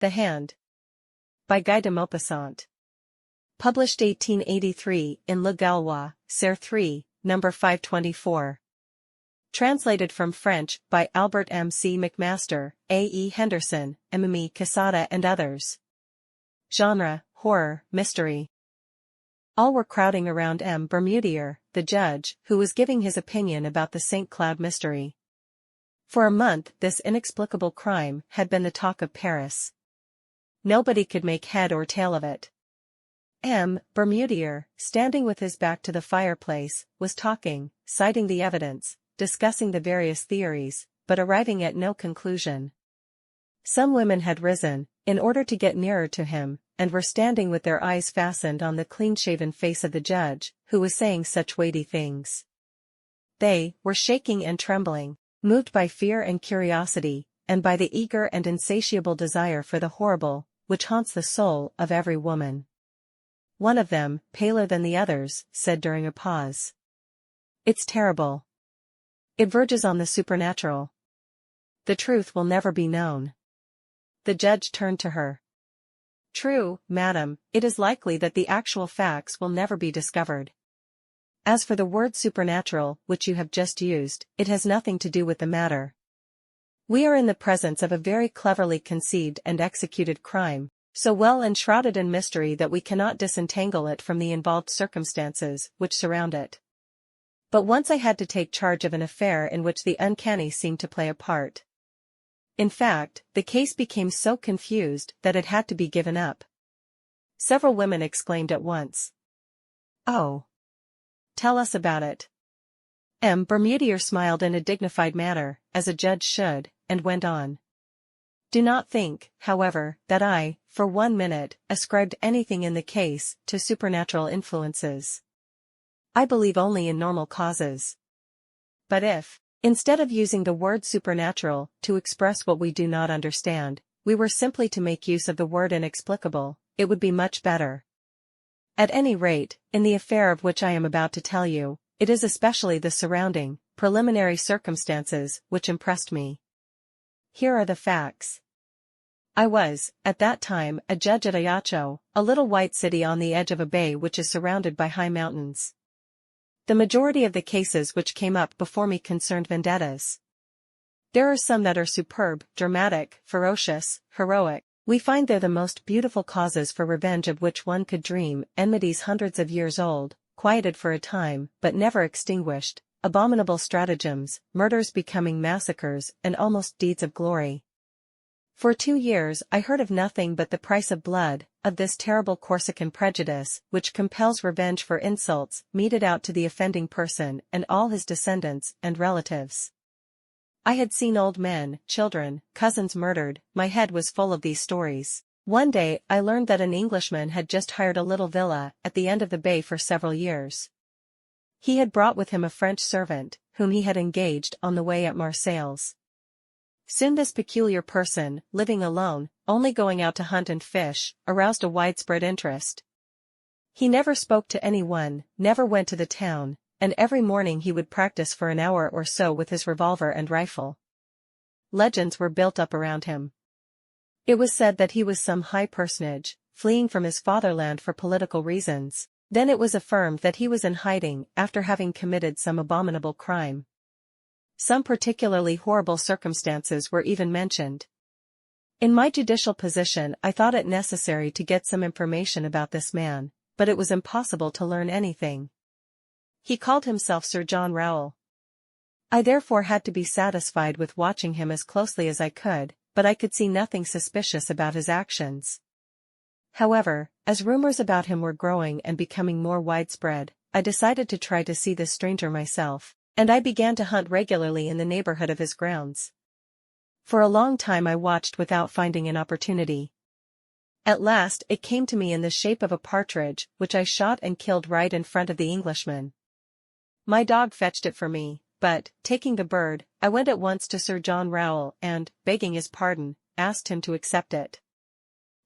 The Hand. By Guy de Maupassant. Published 1883 in Le Gaulois, Serre 3, No. 524. Translated from French by Albert M. C. McMaster, A. E. Henderson, M. Quesada and others. Genre, horror, mystery. All were crowding around M. Bermudier, the judge, who was giving his opinion about the St. Cloud mystery. For a month this inexplicable crime had been the talk of Paris. Nobody could make head or tail of it. M. Bermudier, standing with his back to the fireplace, was talking, citing the evidence, discussing the various theories, but arriving at no conclusion. Some women had risen, in order to get nearer to him, and were standing with their eyes fastened on the clean-shaven face of the judge, who was saying such weighty things. They were shaking and trembling, moved by fear and curiosity, and by the eager and insatiable desire for the horrible, which haunts the soul of every woman. One of them, paler than the others, said during a pause, "It's terrible. It verges on the supernatural. The truth will never be known." The judge turned to her. "True, madam, it is likely that the actual facts will never be discovered. As for the word supernatural, which you have just used, it has nothing to do with the matter. We are in the presence of a very cleverly conceived and executed crime, so well enshrouded in mystery that we cannot disentangle it from the involved circumstances which surround it. But once I had to take charge of an affair in which the uncanny seemed to play a part. In fact, the case became so confused that it had to be given up." Several women exclaimed at once, "Oh! Tell us about it." M. Bermudier smiled in a dignified manner, as a judge should, and went on. "Do not think, however, that I, for 1 minute, ascribed anything in the case to supernatural influences. I believe only in normal causes. But if, instead of using the word supernatural to express what we do not understand, we were simply to make use of the word inexplicable, it would be much better. At any rate, in the affair of which I am about to tell you, it is especially the surrounding, preliminary circumstances which impressed me. Here are the facts. I was, at that time, a judge at Ajaccio, a little white city on the edge of a bay which is surrounded by high mountains. The majority of the cases which came up before me concerned vendettas. There are some that are superb, dramatic, ferocious, heroic. We find there the most beautiful causes for revenge of which one could dream, enmities hundreds of years old, quieted for a time, but never extinguished, abominable stratagems, murders becoming massacres, and almost deeds of glory. For 2 years I heard of nothing but the price of blood, of this terrible Corsican prejudice, which compels revenge for insults meted out to the offending person and all his descendants and relatives. I had seen old men, children, cousins murdered. My head was full of these stories. One day I learned that an Englishman had just hired a little villa at the end of the bay for several years. He had brought with him a French servant, whom he had engaged on the way at Marseilles. Soon this peculiar person, living alone, only going out to hunt and fish, aroused a widespread interest. He never spoke to anyone, never went to the town, and every morning he would practice for an hour or so with his revolver and rifle. Legends were built up around him. It was said that he was some high personage, fleeing from his fatherland for political reasons. Then it was affirmed that he was in hiding after having committed some abominable crime. Some particularly horrible circumstances were even mentioned. In my judicial position I thought it necessary to get some information about this man, but it was impossible to learn anything. He called himself Sir John Rowell. I therefore had to be satisfied with watching him as closely as I could, but I could see nothing suspicious about his actions. However, as rumors about him were growing and becoming more widespread, I decided to try to see this stranger myself, and I began to hunt regularly in the neighborhood of his grounds. For a long time I watched without finding an opportunity. At last it came to me in the shape of a partridge, which I shot and killed right in front of the Englishman. My dog fetched it for me, but, taking the bird, I went at once to Sir John Rowell and, begging his pardon, asked him to accept it.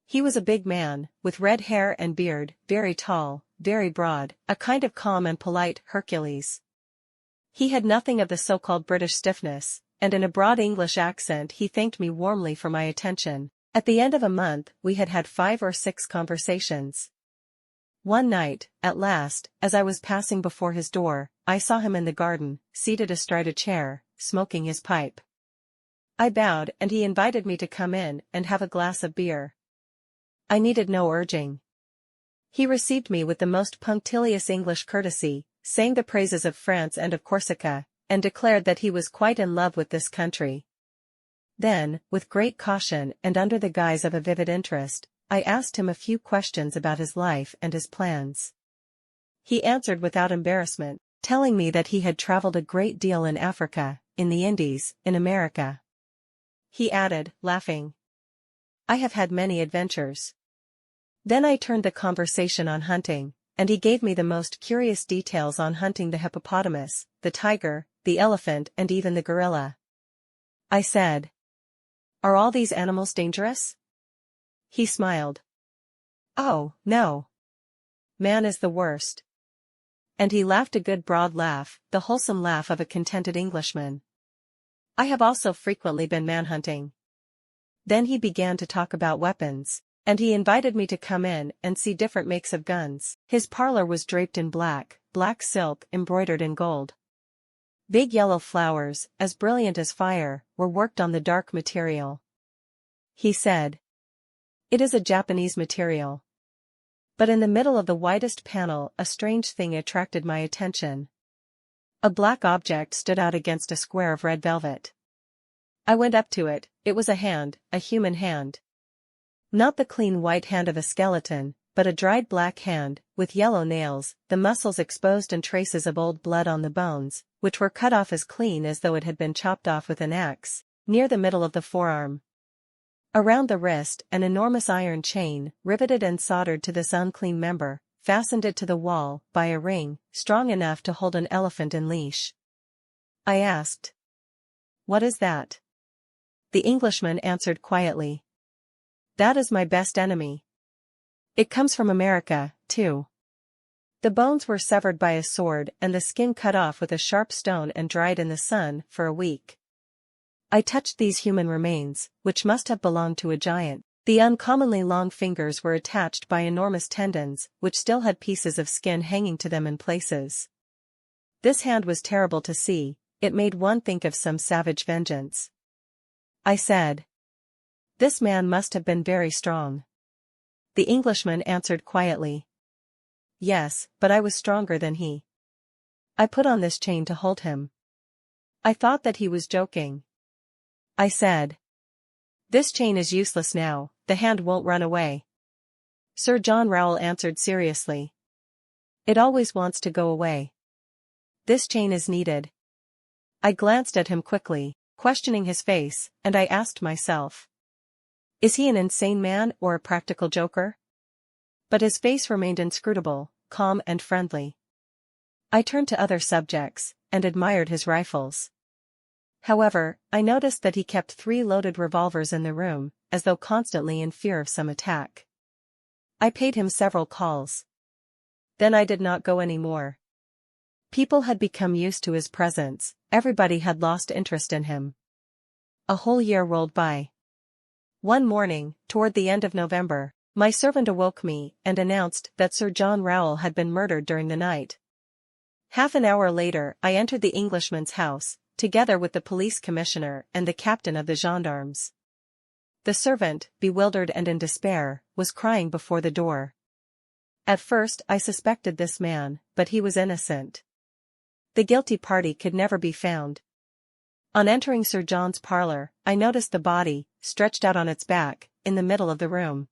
He was a big man, with red hair and beard, very tall, very broad, a kind of calm and polite Hercules. He had nothing of the so-called British stiffness, and in a broad English accent he thanked me warmly for my attention, At the end of a month, we had had 5 or 6 conversations. One night, at last, as I was passing before his door, I saw him in the garden, seated astride a chair, smoking his pipe. I bowed and he invited me to come in and have a glass of beer. I needed no urging. He received me with the most punctilious English courtesy, sang the praises of France and of Corsica, and declared that he was quite in love with this country. Then, with great caution and under the guise of a vivid interest, I asked him a few questions about his life and his plans. He answered without embarrassment, telling me that he had traveled a great deal in Africa, in the Indies, in America. He added, laughing, "I have had many adventures." Then I turned the conversation on hunting, and he gave me the most curious details on hunting the hippopotamus, the tiger, the elephant and even the gorilla. I said, "Are all these animals dangerous?" He smiled. "Oh, no. Man is the worst." And he laughed a good broad laugh, the wholesome laugh of a contented Englishman. "I have also frequently been manhunting." Then he began to talk about weapons, and he invited me to come in and see different makes of guns. His parlor was draped in black silk embroidered in gold. Big yellow flowers, as brilliant as fire, were worked on the dark material. He said, "It is a Japanese material." But in the middle of the widest panel a strange thing attracted my attention. A black object stood out against a square of red velvet. I went up to it. It was a hand, a human hand. Not the clean white hand of a skeleton, but a dried black hand, with yellow nails, the muscles exposed and traces of old blood on the bones, which were cut off as clean as though it had been chopped off with an axe, near the middle of the forearm. Around the wrist, an enormous iron chain, riveted and soldered to this unclean member, fastened it to the wall by a ring, strong enough to hold an elephant in leash. I asked, "What is that?" The Englishman answered quietly, "That is my best enemy. It comes from America, too." The bones were severed by a sword and the skin cut off with a sharp stone and dried in the sun for a week. I touched these human remains, which must have belonged to a giant. The uncommonly long fingers were attached by enormous tendons, which still had pieces of skin hanging to them in places. This hand was terrible to see, it made one think of some savage vengeance. I said, "This man must have been very strong." The Englishman answered quietly, "Yes, but I was stronger than he. I put on this chain to hold him." I thought that he was joking. I said, "This chain is useless now, the hand won't run away." Sir John Rowell answered seriously, "It always wants to go away. This chain is needed." I glanced at him quickly, questioning his face, and I asked myself, "Is he an insane man or a practical joker?" But his face remained inscrutable, calm and friendly. I turned to other subjects, and admired his rifles. However, I noticed that he kept 3 loaded revolvers in the room, as though constantly in fear of some attack. I paid him several calls. Then I did not go any more. People had become used to his presence, everybody had lost interest in him. A whole year rolled by. One morning, toward the end of November, my servant awoke me and announced that Sir John Rowell had been murdered during the night. Half an hour later I entered the Englishman's house, together with the police commissioner and the captain of the gendarmes. The servant, bewildered and in despair, was crying before the door. At first I suspected this man, but he was innocent. The guilty party could never be found. On entering Sir John's parlor, I noticed the body, stretched out on its back, in the middle of the room.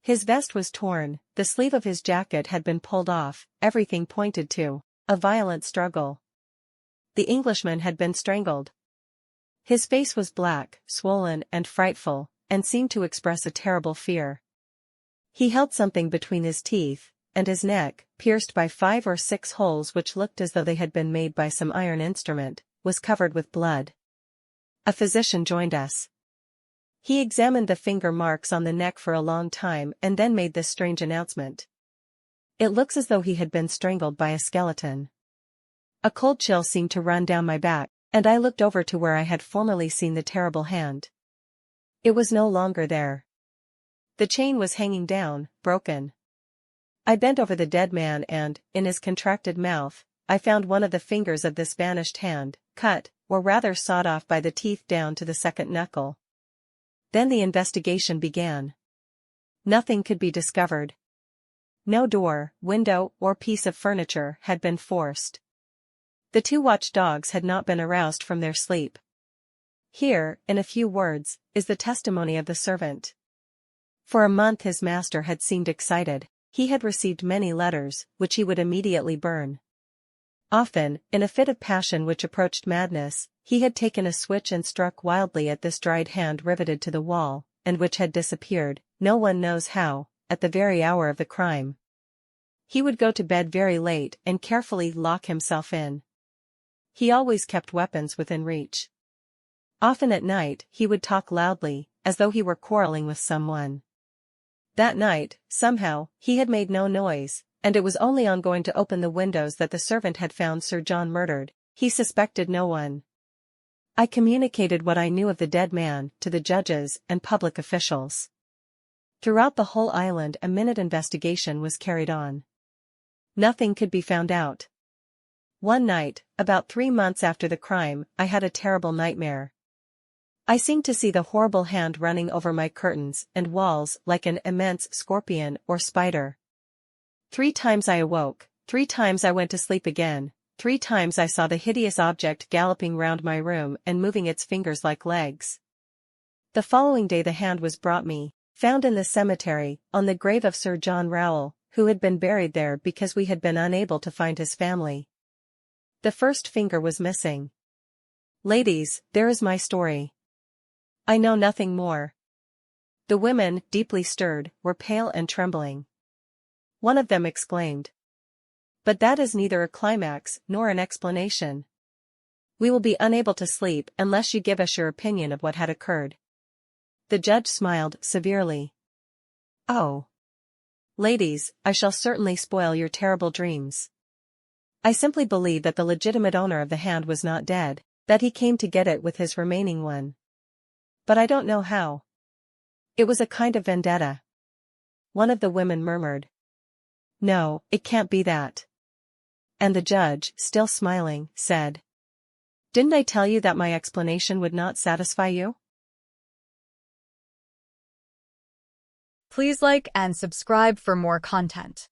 His vest was torn, the sleeve of his jacket had been pulled off, everything pointed to a violent struggle. The Englishman had been strangled. His face was black, swollen and frightful, and seemed to express a terrible fear. He held something between his teeth, and his neck, pierced by 5 or 6 holes which looked as though they had been made by some iron instrument, was covered with blood. A physician joined us. He examined the finger marks on the neck for a long time and then made this strange announcement. "It looks as though he had been strangled by a skeleton." A cold chill seemed to run down my back, and I looked over to where I had formerly seen the terrible hand. It was no longer there. The chain was hanging down, broken. I bent over the dead man and, in his contracted mouth, I found one of the fingers of this vanished hand, cut, or rather sawed off by the teeth down to the second knuckle. Then the investigation began. Nothing could be discovered. No door, window, or piece of furniture had been forced. The two watchdogs had not been aroused from their sleep. Here, in a few words, is the testimony of the servant. For a month his master had seemed excited. He had received many letters, which he would immediately burn. Often, in a fit of passion which approached madness, he had taken a switch and struck wildly at this dried hand riveted to the wall, and which had disappeared, no one knows how, at the very hour of the crime. He would go to bed very late and carefully lock himself in. He always kept weapons within reach. Often at night he would talk loudly, as though he were quarreling with someone. That night, somehow, he had made no noise, and it was only on going to open the windows that the servant had found Sir John murdered. He suspected no one. I communicated what I knew of the dead man to the judges and public officials. Throughout the whole island a minute investigation was carried on. Nothing could be found out. One night, about 3 months after the crime, I had a terrible nightmare. I seemed to see the horrible hand running over my curtains and walls like an immense scorpion or spider. 3 times I awoke, 3 times I went to sleep again, 3 times I saw the hideous object galloping round my room and moving its fingers like legs. The following day the hand was brought me, found in the cemetery, on the grave of Sir John Rowell, who had been buried there because we had been unable to find his family. The first finger was missing. Ladies, there is my story. I know nothing more. The women, deeply stirred, were pale and trembling. One of them exclaimed, "But that is neither a climax nor an explanation. We will be unable to sleep unless you give us your opinion of what had occurred." The judge smiled severely. "Oh, ladies, I shall certainly spoil your terrible dreams. I simply believe that the legitimate owner of the hand was not dead, that he came to get it with his remaining one. But I don't know how. It was a kind of vendetta." One of the women murmured, "No, it can't be that." And the judge, still smiling, said, "Didn't I tell you that my explanation would not satisfy you?" Please like and subscribe for more content.